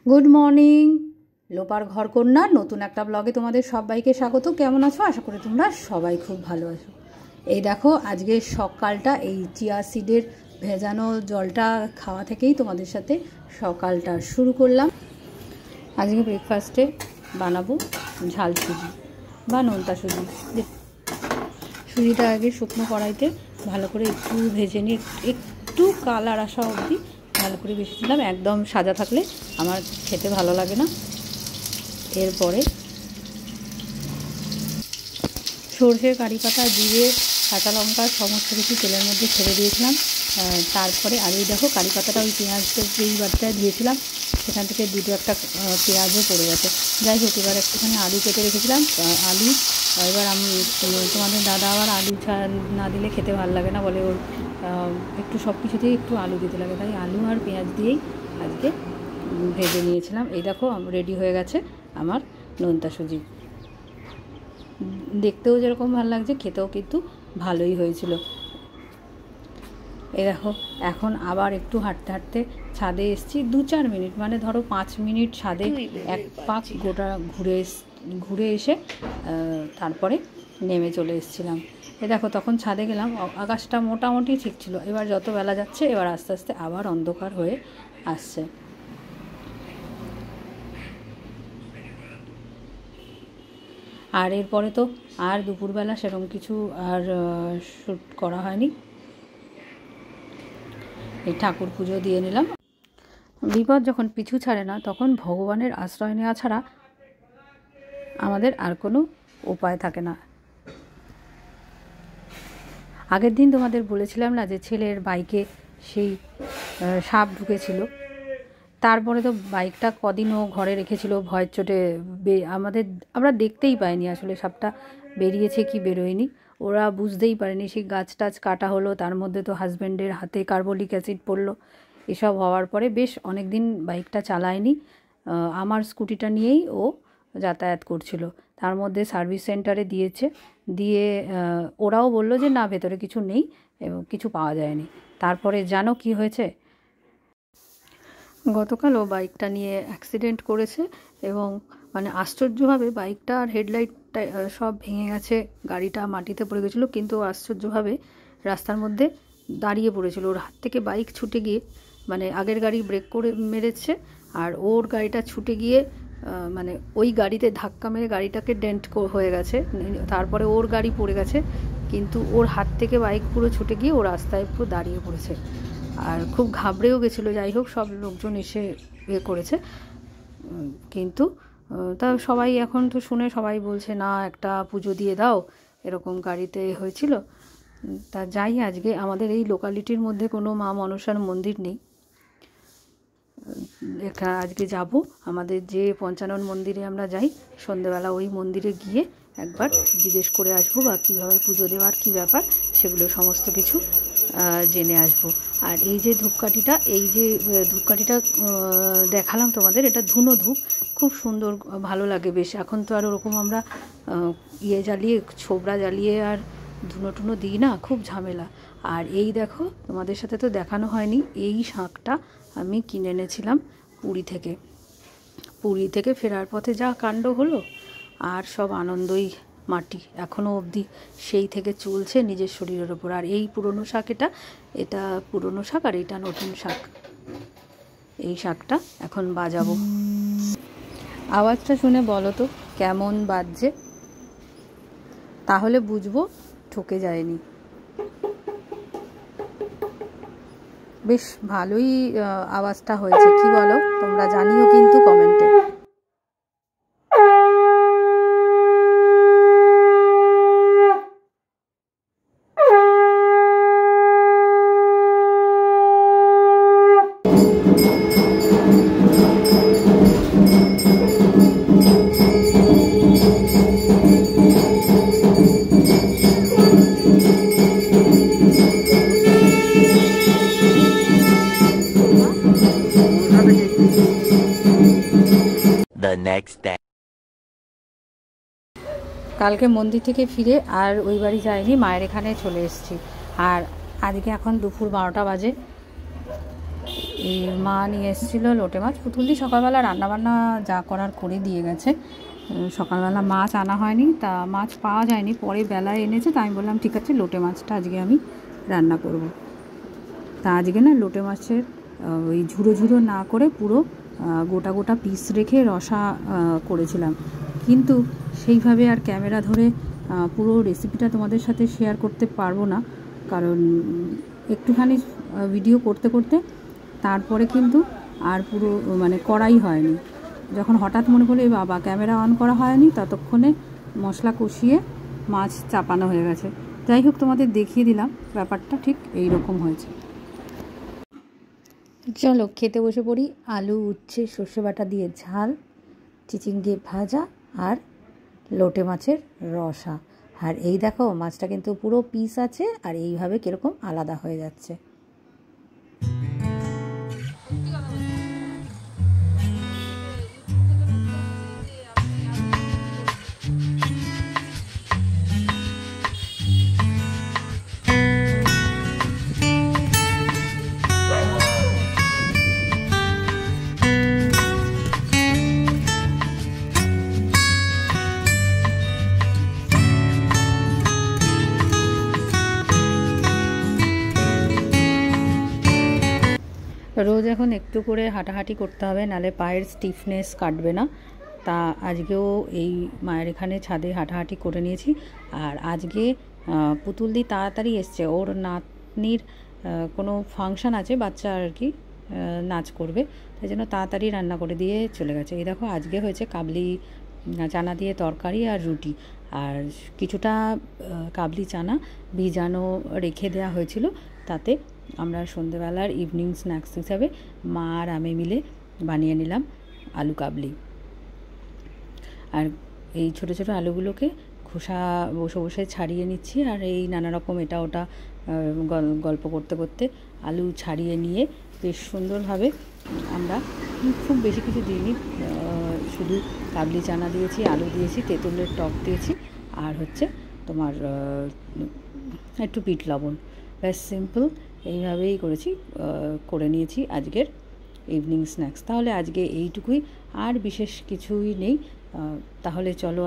Good morning, লোপার ঘর কন্যার নতুন একটা ব্লগে তোমাদের সবাইকে স্বাগত। কেমন আছো? আশা করি তোমরা সবাই খুব ভালো আছো। এই দেখো, আজকে সকালটা এই চিয়া সিডের ভেজানো জলটা খাওয়া থেকেই তোমাদের সাথে সকালটা শুরু করলাম। আজকে ব্রেকফাস্টে বানাবো ঝাল সুজি বা নোনতা সুজি। সুজিটা আগে শুকনো কড়াইতে ভালো করে একটু ভেজে নিয়ে একটু কালার আসা অবধি ভালো করে ভেজেছিলাম। একদম সাদা থাকলে আমার খেতে ভালো লাগে না। এরপরে সর্ষে, কারি পাতা, জিরে, কাঁচা লঙ্কা সমস্ত কিছু তেলের মধ্যে ছেড়ে দিয়েছিলাম। তারপরে আর এই দেখো, কারি পাতাটা ওই পেঁয়াজটা যেই বাটায় দিয়েছিলাম সেখান থেকে দুটো একটা পেঁয়াজও পড়ে গেছে। যাই হোক, এবার একটুখানি আলু কেটে রেখেছিলাম। আলু এবার আমি তোমাদের দাদা আবার আলু না দিলে খেতে ভালো লাগে না বলে, ওর একটু সব কিছুতেই একটু আলু দিতে লাগে, তাই আলু আর পেঁয়াজ দিয়েই আজকে ভেজে নিয়েছিলাম। এই দেখো রেডি হয়ে গেছে আমার নোনতা সুজি। দেখতেও যেরকম ভালো লাগছে, খেতেও কিন্তু ভালোই হয়েছিল। এই দেখো, এখন আবার একটু হাঁটতে হাঁটতে ছাদে এসেছি। 2-4 মিনিট, মানে ধরো 5 মিনিট ছাদে এক পাক গোটা ঘুরে এসে তারপরে নেমে চলে এসেছিলাম। এ দেখো, তখন ছাদে গেলাম, আকাশটা মোটামুটি ঠিক ছিল। এবার যত বেলা যাচ্ছে এবার আস্তে আস্তে আবার অন্ধকার হয়ে আসছে। আর এরপরে তো আর দুপুরবেলা সেরকম কিছু আর শ্যুট করা হয়নি। এই ঠাকুর পুজো দিয়ে নিলাম। বিপদ যখন পিছু ছাড়ে না, তখন ভগবানের আশ্রয় নেওয়া ছাড়া আমাদের আর কোনো উপায় থাকে না। আগের দিন তোমাদের বলেছিলাম না যে ছেলের বাইকে সেই সাপ ঢুকেছিল। তারপরে তো বাইকটা কদিনও ঘরে রেখেছিল ভয়ের চোটে। আমরা দেখতেই পাইনি আসলে সাপটা বেরিয়েছে কি বেরোয়নি। ওরা বুঝতেই পারেনি। সেই গাছ টাছ কাটা হলো, তার মধ্যে তো হাজব্যান্ডের হাতে কার্বলিক অ্যাসিড পড়লো। এসব হওয়ার পরে বেশ অনেক দিন বাইকটা চালায়নি। আমার স্কুটিটা নিয়েই ও যাতায়াত করছিল। তার মধ্যে সার্ভিস সেন্টারে দিয়ে ওরাও বললো যে না, ভেতরে কিছু নেই এবং কিছু পাওয়া যায়নি। তারপরে জানো কি হয়েছে? গতকাল ও বাইকটা নিয়ে অ্যাক্সিডেন্ট করেছে এবং মানে আশ্চর্যভাবে বাইকটা আর হেডলাইটটা সব ভেঙে গেছে। গাড়িটা মাটিতে পড়ে গেছিলো, কিন্তু আশ্চর্যভাবে রাস্তার মধ্যে দাঁড়িয়ে পড়েছিল। ওর হাত থেকে বাইক ছুটে গিয়ে, মানে আগের গাড়ি ব্রেক করে মেরেছে আর ওর গাড়িটা ছুটে গিয়ে মানে ওই গাড়িতে ধাক্কা মেরে গাড়িটাকে ডেন্ট হয়ে গেছে। তারপরে ওর গাড়ি পড়ে গেছে, কিন্তু ওর হাত থেকে বাইক পুরো ছুটে গিয়ে ও রাস্তায় পুরো দাঁড়িয়ে পড়েছে আর খুব ঘাবড়েও গেছিলো। যাই হোক, সব লোকজন এসে করেছে, কিন্তু তা সবাই এখন তো শুনে সবাই বলছে না, একটা পুজো দিয়ে দাও, এরকম গাড়িতে হয়েছিল। তা যাই, আজকে আমাদের এই লোকালিটির মধ্যে কোনো মা মনসার মন্দির নেই। আজকে যাব আমাদের যে পঞ্চানন মন্দিরে আমরা যাই সন্ধেবেলা, ওই মন্দিরে গিয়ে একবার জিজ্ঞেস করে আসবো বা কীভাবে পুজো দেওয়ার কী ব্যাপার সেগুলো সমস্ত কিছু জেনে আসবো। আর এই যে ধূপকাঠিটা দেখালাম তোমাদের, এটা ধুনো ধূপ, খুব সুন্দর, ভালো লাগে বেশ। এখন তো আর ওরকম আমরা ছোবড়া জ্বালিয়ে আর ধুনো টুনো দিই না, খুব ঝামেলা। আর এই দেখো, তোমাদের সাথে তো দেখানো হয়নি, এই শাঁখটা আমি কিনে এনেছিলাম পুরী থেকে ফেরার পথে যা কাণ্ড হলো, আর সব আনন্দই মাটি এখনও অবধি সেই থেকে চলছে নিজের শরীরের ওপর। আর এই পুরনো শাক, এটা পুরনো শাক আর এটা নতুন শাক। এই শাকটা এখন বাজাবো। আওয়াজটা শুনে বলো তো কেমন বাজছে, তাহলে বুঝবো ঠকে যায়নি। বেশ ভালোই আওয়াজটা হয়েছে, কি বলো তোমরা? জানিও কিন্তু কমেন্টে। কালকে মন্দির থেকে ফিরে আর ওই বাড়ি যাইনি, মায়ের এখানে চলে এসেছি। আর আজকে এখন দুপুর 12টা বাজে। এই মা নিয়ে এসেছিলো লোটে মাছ। পুতুলদি সকালবেলা রান্নাবান্না যা করার করে দিয়ে গেছে। সকালবেলা মাছ আনা হয়নি, তা মাছ পাওয়া যায়নি, পরে বেলায় এনেছে। তা আমি বললাম ঠিক আছে লোটে মাছটা আজকে আমি রান্না করব। তা আজকে না লোটে মাছের ওই ঝুড়ো ঝুড়ো না করে পুরো গোটা গোটা পিস রেখে রসা করেছিলাম, কিন্তু সেইভাবে আর ক্যামেরা ধরে পুরো রেসিপিটা তোমাদের সাথে শেয়ার করতে পারবো না, কারণ একটুখানি ভিডিও করতে করতে তারপরে কিন্তু আর পুরো মানে করাই হয়নি। যখন হঠাৎ মনে পড়লো বাবা ক্যামেরা অন করা হয়নি, ততক্ষণে মশলা কষিয়ে মাছ চাপানো হয়ে গেছে। যাই হোক, তোমাদের দেখিয়ে দিলাম ব্যাপারটা ঠিক এই রকম হয়েছে। চলো খেতে বসে পড়ি। আলু, উচ্ছে, সর্ষে বাটা দিয়ে ঝাল, চিচিঙ্গে ভাজা আর লোটে মাছের রসা। আর এই দেখো মাছটা কিন্তু পুরো পিস আছে, আর এইভাবে কীরকম আলাদা হয়ে যাচ্ছে। রোজ এখন একটু করে হাঁটাহাঁটি করতে হবে, নালে পায়ের স্টিফনেস কাটবে না। তা আজকেও এই মায়ের এখানে ছাদে হাঁটাহাঁটি করে নিয়েছি। আর আজকে পুতুলদি তাড়াতাড়ি এসছে, ওর নাতনির কোনো ফাংশান আছে, বাচ্চা আর কি নাচ করবে, তাই জন্য তাড়াতাড়ি রান্না করে দিয়ে চলে গেছে। এই দেখো আজকে হয়েছে কাবলি চানা দিয়ে তরকারি আর রুটি, আর কিছুটা কাবলি চানা ভিজানো রেখে দেওয়া হয়েছিল, তাতে আমরা সন্ধেবেলার ইভিনিং স্ন্যাক্স হিসাবে মা আর আমি মিলে বানিয়ে নিলাম আলু কাবলি। আর এই ছোটো ছোটো আলুগুলোকে খোসা বসে বসে ছাড়িয়ে নিচ্ছি, আর এই নানা রকম এটা ওটা গল্প করতে করতে আলু ছাড়িয়ে নিয়ে বেশ সুন্দরভাবে আমরা খুব বেশি কিছু দিইনি, শুধু কাবলি চানা দিয়েছি, আলু দিয়েছি, তেঁতুলের টক দিয়েছি, আর হচ্ছে তোমার একটু বিট লবণ, ব্যাস সিম্পল এইভাবেই করেছি, করে নিয়েছি আজকের ইভিনিং স্ন্যাক্স। তাহলে আজকে এইটুকুই, আর বিশেষ কিছুই নেই। তাহলে চলো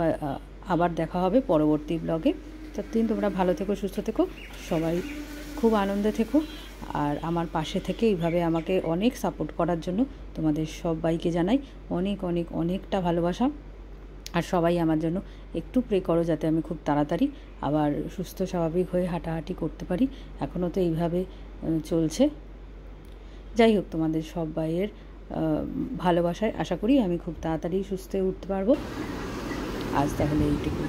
আবার দেখা হবে পরবর্তী ব্লগে। ততদিন তোমরা ভালো থেকো, সুস্থ থেকো, সবাই খুব আনন্দে থেকো, আর আমার পাশে থেকে এইভাবে আমাকে অনেক সাপোর্ট করার জন্য তোমাদের সবাইকে জানাই অনেক অনেক অনেকটা ভালোবাসা। আর সবাই আমার জন্য একটু প্রে করো যাতে আমি খুব তাড়াতাড়ি আবার সুস্থ স্বাভাবিক হয়ে হাঁটাহাঁটি করতে পারি। এখনও তো এইভাবে চলছে। যাই হোক, তোমাদের সবাইয়ের ভালোবাসায় আশা করি আমি খুব তাড়াতাড়ি সুস্থ হয়ে উঠতে পারবো। আজ তাহলে এইটুকু।